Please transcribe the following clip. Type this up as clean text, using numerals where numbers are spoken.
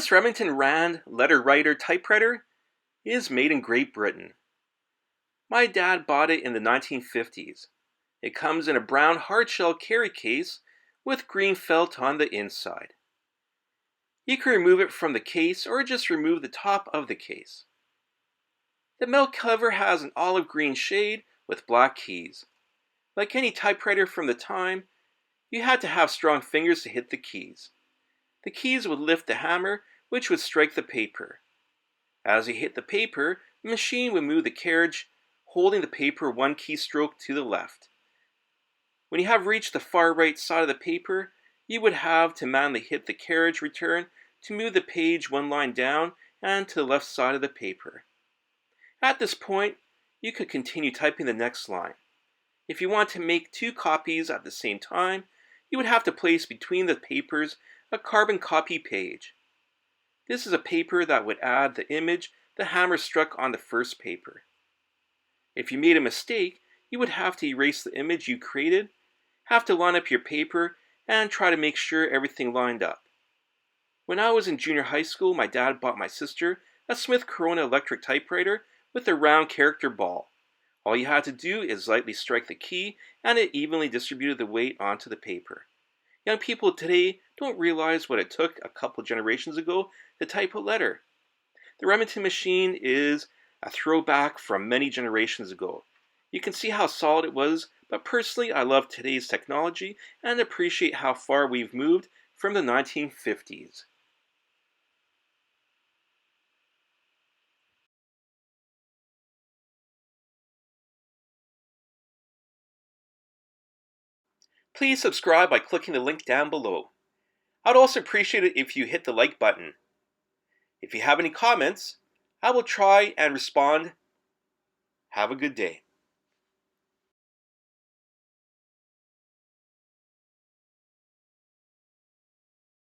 This Remmington Rand Letter-Riter typewriter is made in Great Britain. My dad bought it in the 1950s. It comes in a brown hardshell carry case with green felt on the inside. You can remove it from the case or just remove the top of the case. The metal cover has an olive green shade with black keys. Like any typewriter from the time, you had to have strong fingers to hit the keys. The keys would lift the hammer, which would strike the paper. As you hit the paper, the machine would move the carriage, holding the paper one keystroke to the left. When you have reached the far right side of the paper, you would have to manually hit the carriage return to move the page one line down and to the left side of the paper. At this point, you could continue typing the next line. If you want to make two copies at the same time, you would have to place between the papers a carbon copy page. This is a paper that would add the image the hammer struck on the first paper. If you made a mistake, you would have to erase the image you created, have to line up your paper, and try to make sure everything lined up. When I was in junior high school, my dad bought my sister a Smith Corona electric typewriter with a round character ball. All you had to do is lightly strike the key, and it evenly distributed the weight onto the paper. Young people today don't realize what it took a couple generations ago to type a letter. The Remmington machine is a throwback from many generations ago. You can see how solid it was, but personally I love today's technology and appreciate how far we've moved from the 1950s. Please subscribe by clicking the link down below. I'd also appreciate it if you hit the like button. If you have any comments, I will try and respond. Have a good day.